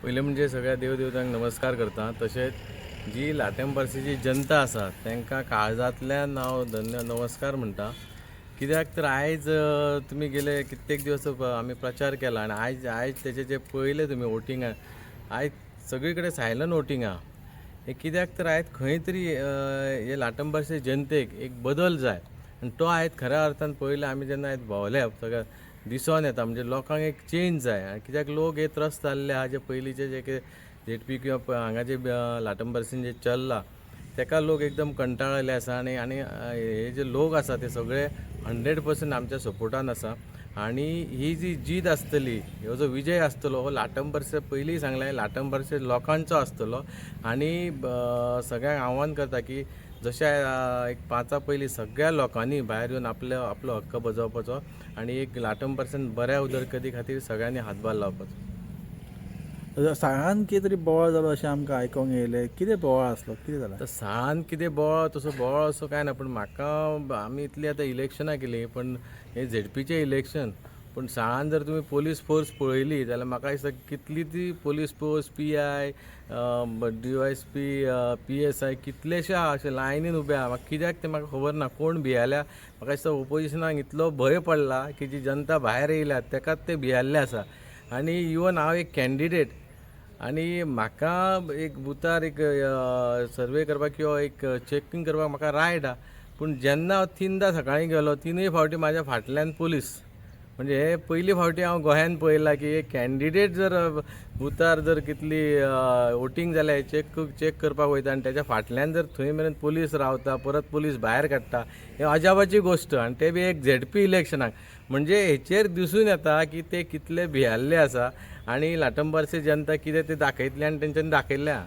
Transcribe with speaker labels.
Speaker 1: पहिले म्हणजे सगळ्या देवदेवतांक नमस्कार करता। तसेच जी लाटेंबरसीची जनता आसा तांकां काळजांतल्यान हांव नमस्कार म्हणटा। कित्याक तर आयज तुमी गेले कित्येक दिवस आमी प्रचार केला आनी आयज आयज तेचे जे पळयले तुमी वोटिंगाक आयज सगळी कडेन सायलंट वोटिंग आहा। हे कित्याक तर आयज खंय तरी हे लाटेंबरसी जनतेक एक बदल जाय आनी तो आयज खऱ्या अर्थान पळयले आमी जेन्ना आयज भोंवले सगळ्या दिसोन येता म्हणजे लोकांक एक चेंज जाय। कित्याक लोक हे त्रस्त जाल्ले आहा जे पयलींचे जे झेडपी किंवा हांगा जे लाटेंबरसीन जे चल्ला तेका लोक एकदम कंटाळले आसा आनी आनी हे जे लोक आसा ते सगळे 100% आमच्या सपोर्टान आसा। आनी ही जी जीत आसतली ह्यो जो विजय आसतलो हो लाटेंबरसे पयलीं सांगलें लाटेंबरसे लोकांचो आसतलो। आनी सगळ्यांक आव्हान करता की जशें एक 5 पयलीं सगळ्या लोकांनी भायर येवन आपलो हक्क बजोवपाचो आनी एक लाटेंबरसेन बऱ्या उदरगती खातीर सगळ्यांनी हातभार लावपाचो।
Speaker 2: साळान कितें तरी बोवाळ जालो अशें आमकां आयकोंक येयलें, कितें बोवाळ आसलो, कितें जालें?
Speaker 1: तर साळान कितें बोवाळ तसो बोवाळ असो कांय ना, पण म्हाका आमी इतली आतां इलेक्शनां केली पण हे झेडपीचें इलेक्शन पूण साळान जर तुमी पोलीस फोर्स पळयली जाल्यार म्हाका दिसता कितली ती police force PI DYSP PSI कितलेशे आहा अशे लायनीन उबे आहा। म्हाका कित्याक तें म्हाका खबर ना, कोण भियाल्या म्हाका दिसता ओपोजिशनाक इतलो भंय पडला की जी जनता भायर येयल्या तेकाच ते भियाल्ले आसा। आनी इवन हांव एक कॅन्डिडेट आनी म्हाका एक बुथार एक सर्वे करपाक किंवा एक चॅकींग करपाक म्हाका रायट आहा, पूण जेन्ना हांव 3दां सकाळीं गेलो 3य फावटी म्हाज्या फाटल्यान पुलीस। म्हणजे हे पयली फावटी हांव गोंयांत पळयलां की एक कॅन्डिडेट जर बुथार जर कितली वोटींग जाल्या हे चेक करपाक वयता आनी तेच्या फाटल्यान जर थंय मेरेन पुलीस रावता परत पुलीस भायर काडटा, हे अजापाची गोश्ट आनी ते बी एक झेडपी इलेक्शनाक। म्हणजे हेचेर दिसून येता की ते कितले भियाल्ले आसा आनी लाटेंबरसी जनता कितें ते दाखयतले आनी तेंच्यांनी दाखयल्लें आहा।